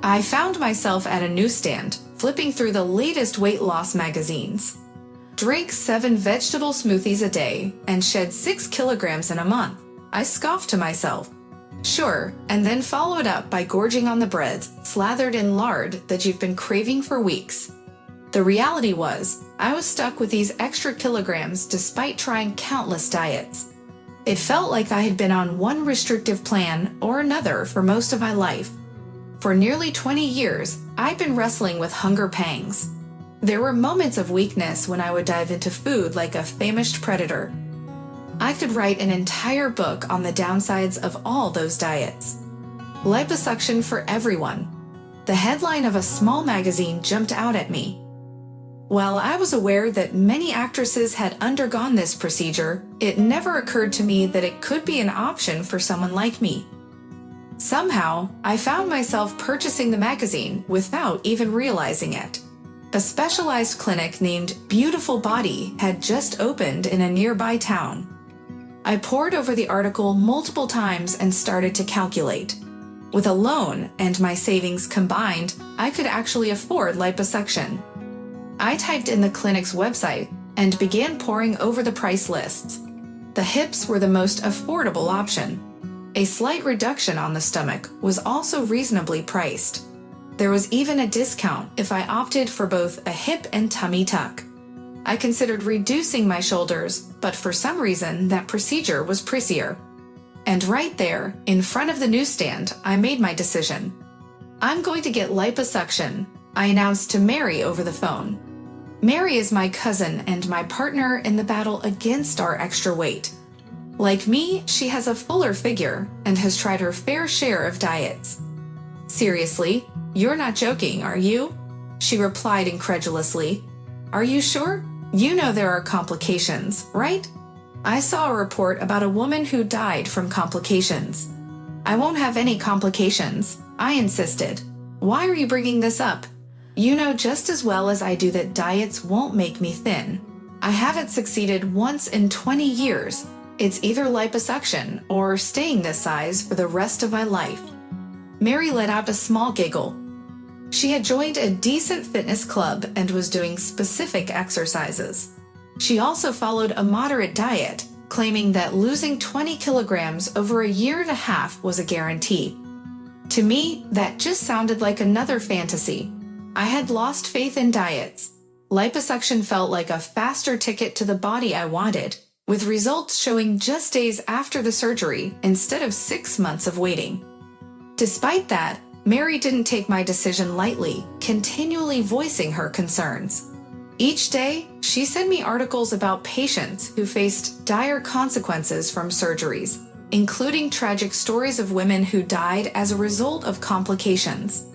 I found myself at a newsstand, flipping through the latest weight loss magazines. Drink 7 vegetable smoothies a day and shed 6 kilograms in a month. I scoffed to myself. Sure, and then follow it up by gorging on the breads slathered in lard that you've been craving for weeks. The reality was, I was stuck with these extra kilograms despite trying countless diets. It felt like I had been on one restrictive plan or another for most of my life. For nearly 20 years, I'd been wrestling with hunger pangs. There were moments of weakness when I would dive into food like a famished predator. I could write an entire book on the downsides of all those diets. Liposuction for everyone. The headline of a small magazine jumped out at me. While I was aware that many actresses had undergone this procedure, it never occurred to me that it could be an option for someone like me. Somehow, I found myself purchasing the magazine without even realizing it. A specialized clinic named Beautiful Body had just opened in a nearby town. I pored over the article multiple times and started to calculate. With a loan and my savings combined, I could actually afford liposuction. I typed in the clinic's website and began poring over the price lists. The hips were the most affordable option. A slight reduction on the stomach was also reasonably priced. There was even a discount if I opted for both a hip and tummy tuck. I considered reducing my shoulders, but for some reason that procedure was pricier. And right there, in front of the newsstand, I made my decision. I'm going to get liposuction, I announced to Mary over the phone. Mary is my cousin and my partner in the battle against our extra weight. Like me, she has a fuller figure and has tried her fair share of diets. Seriously, you're not joking, are you? She replied incredulously. Are you sure? You know there are complications, right? I saw a report about a woman who died from complications. I won't have any complications, I insisted. Why are you bringing this up? You know just as well as I do that diets won't make me thin. I haven't succeeded once in 20 years. It's either liposuction or staying this size for the rest of my life. Mary let out a small giggle. She had joined a decent fitness club and was doing specific exercises. She also followed a moderate diet, claiming that losing 20 kilograms over a year and a half was a guarantee. To me, that just sounded like another fantasy. I had lost faith in diets. Liposuction felt like a faster ticket to the body I wanted, with results showing just days after the surgery instead of 6 months of waiting. Despite that, Mary didn't take my decision lightly, continually voicing her concerns. Each day, she sent me articles about patients who faced dire consequences from surgeries, including tragic stories of women who died as a result of complications.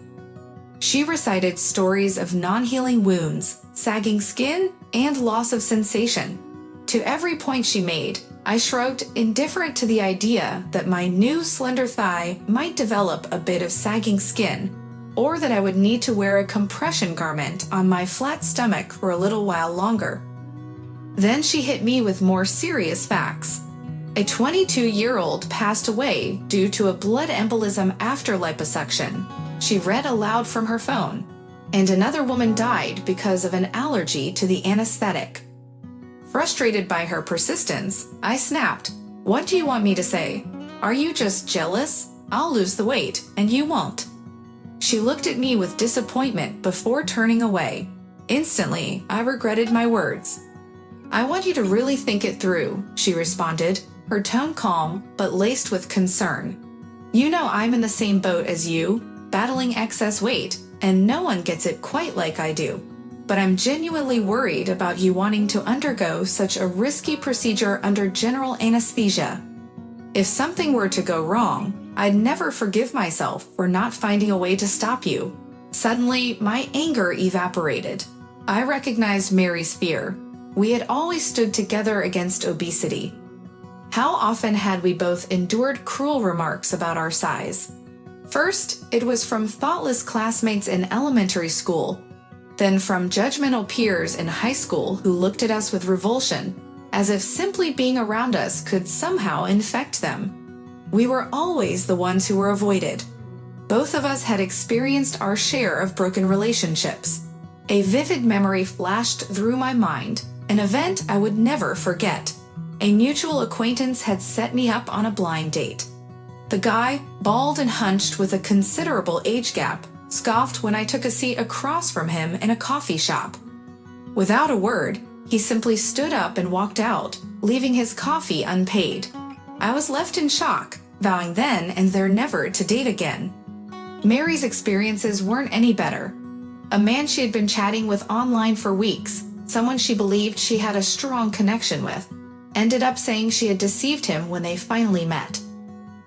She recited stories of non-healing wounds, sagging skin, and loss of sensation. To every point she made, I shrugged, indifferent to the idea that my new slender thigh might develop a bit of sagging skin, or that I would need to wear a compression garment on my flat stomach for a little while longer. Then she hit me with more serious facts. A 22-year-old passed away due to a blood embolism after liposuction, she read aloud from her phone, and another woman died because of an allergy to the anesthetic. Frustrated by her persistence, I snapped, "What do you want me to say? Are you just jealous? I'll lose the weight, and you won't." She looked at me with disappointment before turning away. Instantly, I regretted my words. "I want you to really think it through," she responded, her tone calm but laced with concern. "You know I'm in the same boat as you, battling excess weight, and no one gets it quite like I do. But I'm genuinely worried about you wanting to undergo such a risky procedure under general anesthesia. If something were to go wrong, I'd never forgive myself for not finding a way to stop you." Suddenly, my anger evaporated. I recognized Mary's fear. We had always stood together against obesity. How often had we both endured cruel remarks about our size? First, it was from thoughtless classmates in elementary school, then from judgmental peers in high school who looked at us with revulsion, as if simply being around us could somehow infect them. We were always the ones who were avoided. Both of us had experienced our share of broken relationships. A vivid memory flashed through my mind, an event I would never forget. A mutual acquaintance had set me up on a blind date. The guy, bald and hunched with a considerable age gap, scoffed when I took a seat across from him in a coffee shop. Without a word, he simply stood up and walked out, leaving his coffee unpaid. I was left in shock, vowing then and there never to date again. Mary's experiences weren't any better. A man she had been chatting with online for weeks, someone she believed she had a strong connection with, ended up saying she had deceived him when they finally met.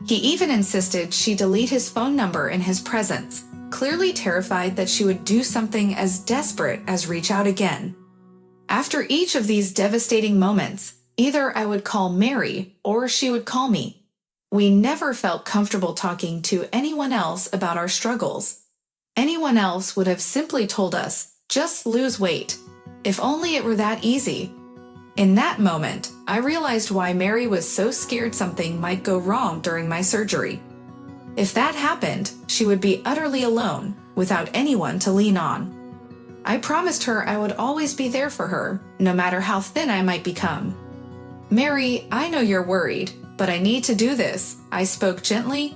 He even insisted she delete his phone number in his presence, clearly terrified that she would do something as desperate as reach out again. After each of these devastating moments, either I would call Mary or she would call me. We never felt comfortable talking to anyone else about our struggles. Anyone else would have simply told us, just lose weight. If only it were that easy. In that moment, I realized why Mary was so scared something might go wrong during my surgery. If that happened, she would be utterly alone, without anyone to lean on. I promised her I would always be there for her, no matter how thin I might become. Mary, I know you're worried, but I need to do this, I spoke gently.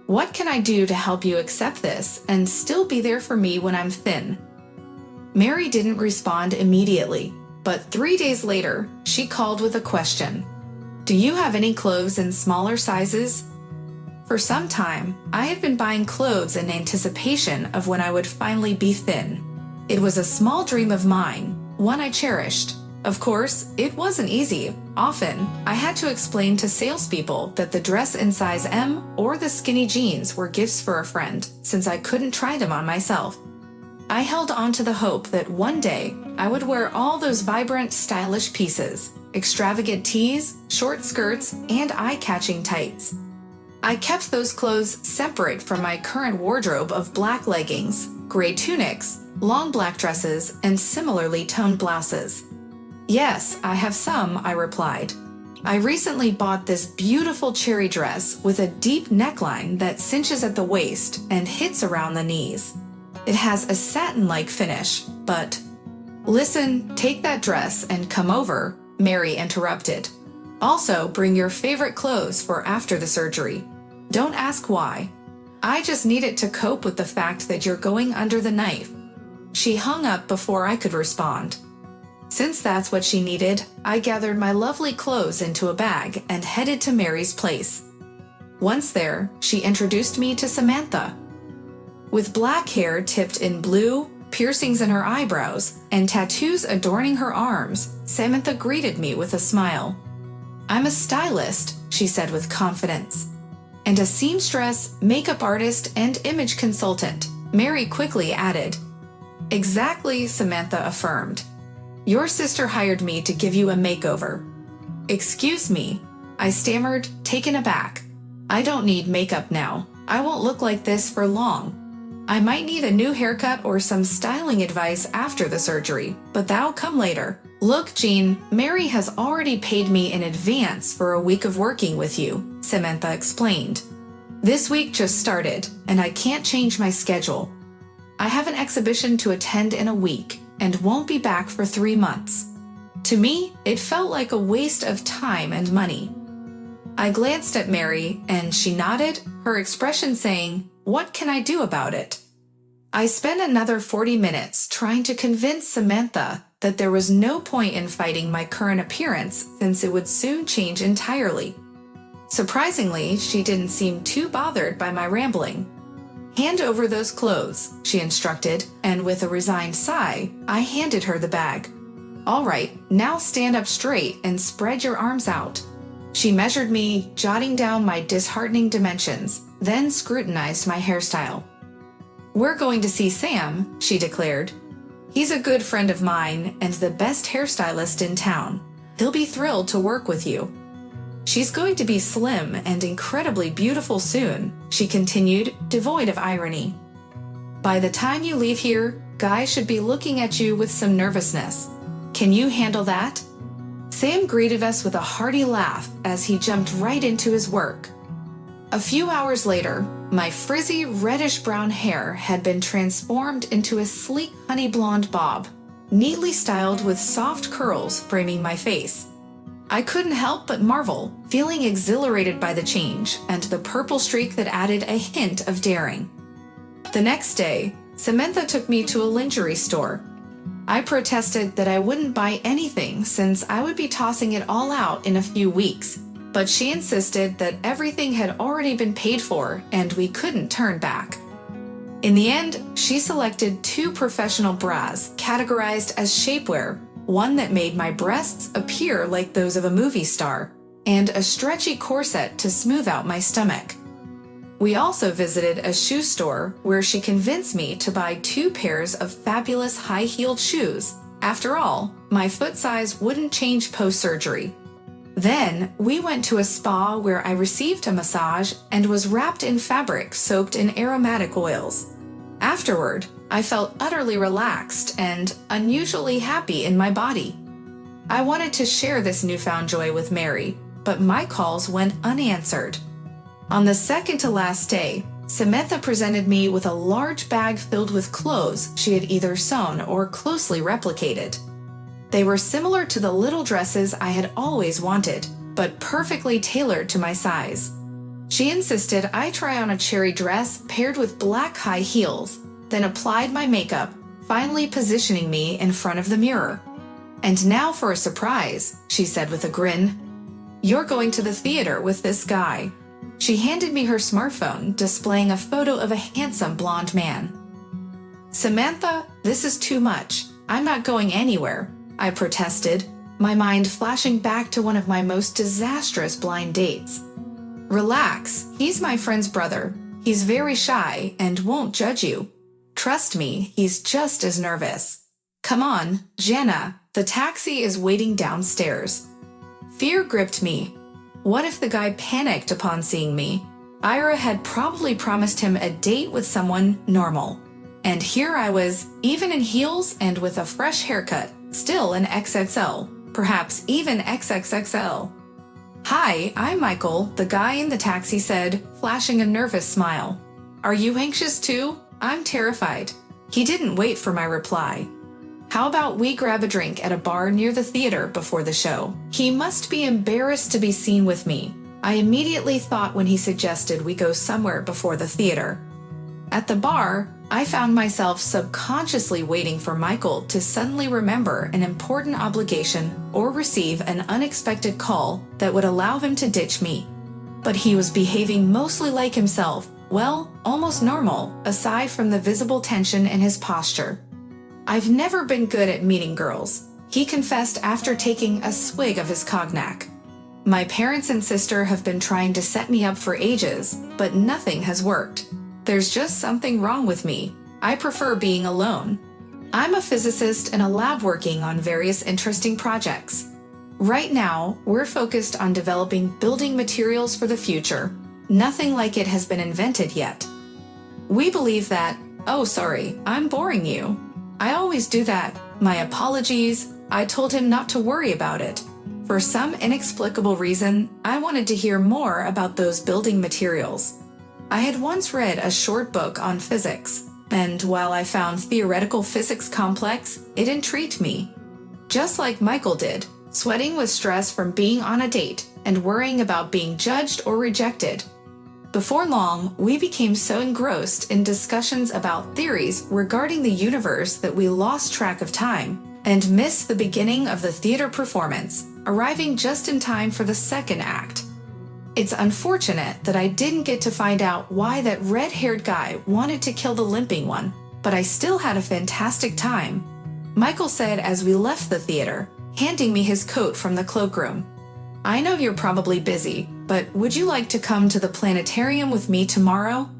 What can I do to help you accept this and still be there for me when I'm thin? Mary didn't respond immediately, but 3 days later, she called with a question. Do you have any clothes in smaller sizes? For some time, I had been buying clothes in anticipation of when I would finally be thin. It was a small dream of mine, one I cherished. Of course, it wasn't easy. Often, I had to explain to salespeople that the dress in size M or the skinny jeans were gifts for a friend, since I couldn't try them on myself. I held on to the hope that one day I would wear all those vibrant, stylish pieces, extravagant tees, short skirts, and eye-catching tights. I kept those clothes separate from my current wardrobe of black leggings, gray tunics, long black dresses, and similarly toned blouses. Yes, I have some, I replied. I recently bought this beautiful cherry dress with a deep neckline that cinches at the waist and hits around the knees. It has a satin-like finish, but... Listen, take that dress and come over, Mary interrupted. Also, bring your favorite clothes for after the surgery. Don't ask why. I just need it to cope with the fact that you're going under the knife. She hung up before I could respond. Since that's what she needed, I gathered my lovely clothes into a bag and headed to Mary's place. Once there, she introduced me to Samantha. With black hair tipped in blue, piercings in her eyebrows, and tattoos adorning her arms, Samantha greeted me with a smile. I'm a stylist, she said with confidence. And a seamstress, makeup artist, and image consultant, Mary quickly added. Exactly, Samantha affirmed. Your sister hired me to give you a makeover. Excuse me, I stammered, taken aback. I don't need makeup now. I won't look like this for long. I might need a new haircut or some styling advice after the surgery, but that'll come later. Look, Jean, Mary has already paid me in advance for a week of working with you, Samantha explained. This week just started, and I can't change my schedule. I have an exhibition to attend in a week, and won't be back for 3 months. To me, it felt like a waste of time and money. I glanced at Mary, and she nodded, her expression saying, What can I do about it? I spent another 40 minutes trying to convince Samantha that there was no point in fighting my current appearance since it would soon change entirely. Surprisingly, she didn't seem too bothered by my rambling. Hand over those clothes, she instructed, and with a resigned sigh, I handed her the bag. All right, now stand up straight and spread your arms out. She measured me, jotting down my disheartening dimensions, then scrutinized my hairstyle. We're going to see Sam, she declared. He's a good friend of mine and the best hairstylist in town. He'll be thrilled to work with you. She's going to be slim and incredibly beautiful soon, she continued, devoid of irony. By the time you leave here, guys should be looking at you with some nervousness. Can you handle that? Sam greeted us with a hearty laugh as he jumped right into his work. A few hours later, my frizzy reddish-brown hair had been transformed into a sleek honey blonde bob, neatly styled with soft curls framing my face. I couldn't help but marvel, feeling exhilarated by the change and the purple streak that added a hint of daring. The next day, Samantha took me to a lingerie store. I protested that I wouldn't buy anything since I would be tossing it all out in a few weeks, but she insisted that everything had already been paid for and we couldn't turn back. In the end, she selected 2 professional bras categorized as shapewear, one that made my breasts appear like those of a movie star, and a stretchy corset to smooth out my stomach. We also visited a shoe store where she convinced me to buy 2 pairs of fabulous high-heeled shoes. After all, my foot size wouldn't change post-surgery. Then, we went to a spa where I received a massage and was wrapped in fabric soaked in aromatic oils. Afterward, I felt utterly relaxed and unusually happy in my body. I wanted to share this newfound joy with Mary, but my calls went unanswered. On the second to last day, Samantha presented me with a large bag filled with clothes she had either sewn or closely replicated. They were similar to the little dresses I had always wanted, but perfectly tailored to my size. She insisted I try on a cherry dress paired with black high heels, then applied my makeup, finally positioning me in front of the mirror. "And now for a surprise," she said with a grin. "You're going to the theater with this guy." She handed me her smartphone, displaying a photo of a handsome blonde man. "Samantha, this is too much. I'm not going anywhere," I protested, my mind flashing back to one of my most disastrous blind dates. "Relax, he's my friend's brother. He's very shy and won't judge you. Trust me, he's just as nervous. Come on, Jenna, the taxi is waiting downstairs." Fear gripped me. What if the guy panicked upon seeing me? Ira had probably promised him a date with someone normal. And here I was, even in heels and with a fresh haircut, still an XXL, perhaps even XXXL. "Hi, I'm Michael," the guy in the taxi said, flashing a nervous smile. "Are you anxious too? I'm terrified." He didn't wait for my reply. "How about we grab a drink at a bar near the theater before the show?" He must be embarrassed to be seen with me, I immediately thought when he suggested we go somewhere before the theater. At the bar, I found myself subconsciously waiting for Michael to suddenly remember an important obligation or receive an unexpected call that would allow him to ditch me. But he was behaving mostly like himself, well, almost normal, aside from the visible tension in his posture. "I've never been good at meeting girls," he confessed after taking a swig of his cognac. "My parents and sister have been trying to set me up for ages, but nothing has worked. There's just something wrong with me. I prefer being alone. I'm a physicist in a lab working on various interesting projects. Right now, we're focused on developing building materials for the future. Nothing like it has been invented yet. We believe that—" "Oh, sorry, I'm boring you. I always do that. My apologies." I told him not to worry about it. For some inexplicable reason, I wanted to hear more about those building materials. I had once read a short book on physics, and while I found theoretical physics complex, it intrigued me. Just like Michael did, sweating with stress from being on a date and worrying about being judged or rejected. Before long, we became so engrossed in discussions about theories regarding the universe that we lost track of time and missed the beginning of the theater performance, arriving just in time for the second act. It's unfortunate that I didn't get to find out why that red-haired guy wanted to kill the limping one, but I still had a fantastic time. Michael said as we left the theater, handing me his coat from the cloakroom. "I know you're probably busy, but would you like to come to the planetarium with me tomorrow?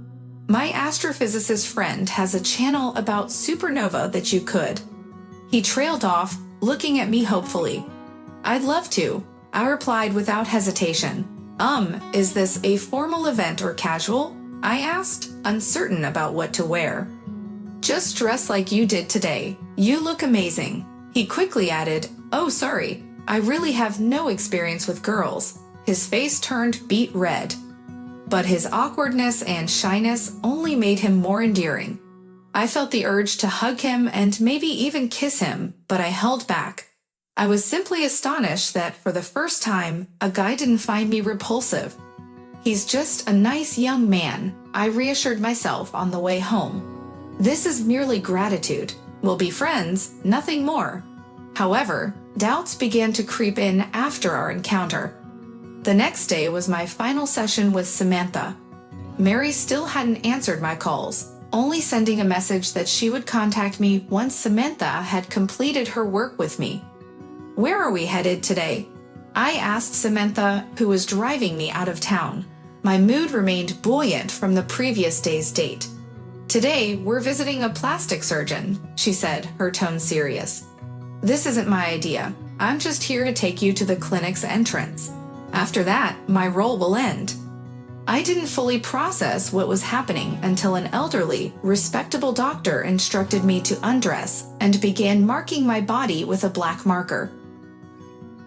My astrophysicist friend has a channel about supernova that you could." He trailed off, looking at me hopefully. "I'd love to," I replied without hesitation. Is this a formal event or casual?" I asked, uncertain about what to wear. "Just dress like you did today. You look amazing." He quickly added, "Oh, sorry, I really have no experience with girls." His face turned beet red. but his awkwardness and shyness only made him more endearing. I felt the urge to hug him and maybe even kiss him, but I held back. I was simply astonished that, for the first time, a guy didn't find me repulsive. He's just a nice young man, I reassured myself on the way home. This is merely gratitude. We'll be friends, nothing more. However, doubts began to creep in after our encounter. The next day was my final session with Samantha. Mary still hadn't answered my calls, only sending a message that she would contact me once Samantha had completed her work with me. "Where are we headed today?" I asked Samantha, who was driving me out of town. My mood remained buoyant from the previous day's date. "Today, we're visiting a plastic surgeon," she said, her tone serious. "This isn't my idea. I'm just here to take you to the clinic's entrance. After that, my role will end." I didn't fully process what was happening until an elderly, respectable doctor instructed me to undress and began marking my body with a black marker.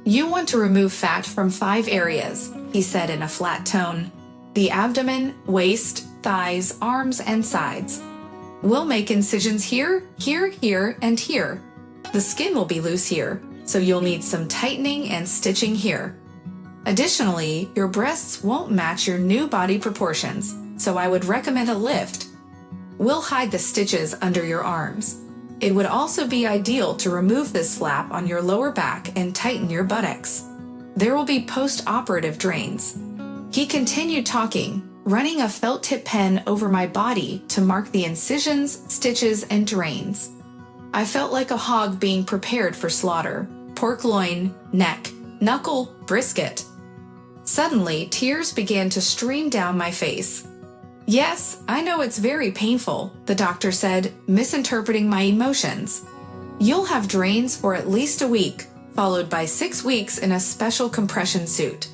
"You want to remove fat from 5 areas," he said in a flat tone. "The abdomen, waist, thighs, arms, and sides. We'll make incisions here, here, here, and here. The skin will be loose here, so you'll need some tightening and stitching here. Additionally, your breasts won't match your new body proportions, so I would recommend a lift. We'll hide the stitches under your arms. It would also be ideal to remove this flap on your lower back and tighten your buttocks. There will be post-operative drains." He continued talking, running a felt tip pen over my body to mark the incisions, stitches, and drains. I felt like a hog being prepared for slaughter. Pork loin, neck, knuckle, brisket. Suddenly, tears began to stream down my face. "Yes, I know it's very painful," the doctor said, misinterpreting my emotions. "You'll have drains for at least a week, followed by 6 weeks in a special compression suit.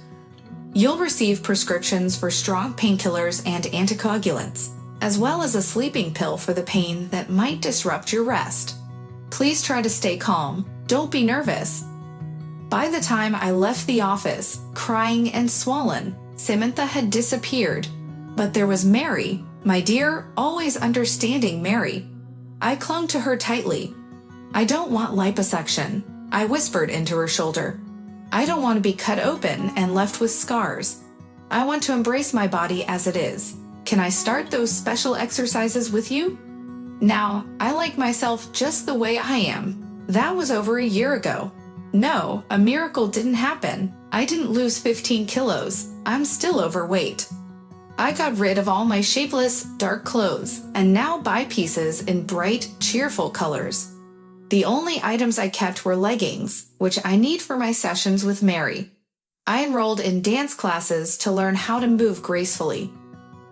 You'll receive prescriptions for strong painkillers and anticoagulants, as well as a sleeping pill for the pain that might disrupt your rest. Please try to stay calm. Don't be nervous." By the time I left the office, crying and swollen, Samantha had disappeared. But there was Mary, my dear, always understanding Mary. I clung to her tightly. "I don't want liposuction," I whispered into her shoulder. "I don't want to be cut open and left with scars. I want to embrace my body as it is. Can I start those special exercises with you? Now, I like myself just the way I am. That was over a year ago. No, a miracle didn't happen. I didn't lose 15 kilos. I'm still overweight. I got rid of all my shapeless, dark clothes and now buy pieces in bright, cheerful colors. The only items I kept were leggings, which I need for my sessions with Mary. I enrolled in dance classes to learn how to move gracefully.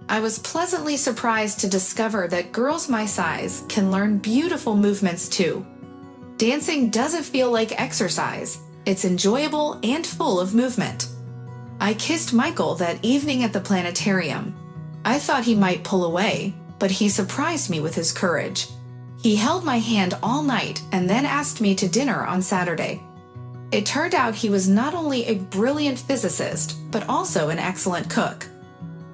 I was pleasantly surprised to discover that girls my size can learn beautiful movements too. Dancing doesn't feel like exercise. It's enjoyable and full of movement. I kissed Michael that evening at the planetarium. I thought he might pull away, but he surprised me with his courage. He held my hand all night and then asked me to dinner on Saturday. It turned out he was not only a brilliant physicist, but also an excellent cook.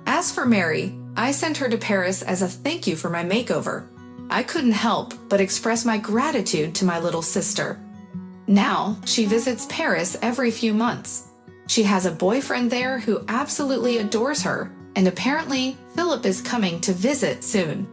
As for Mary, I sent her to Paris as a thank you for my makeover. I couldn't help but express my gratitude to my little sister. Now, she visits Paris every few months. She has a boyfriend there who absolutely adores her, and apparently, Philip is coming to visit soon.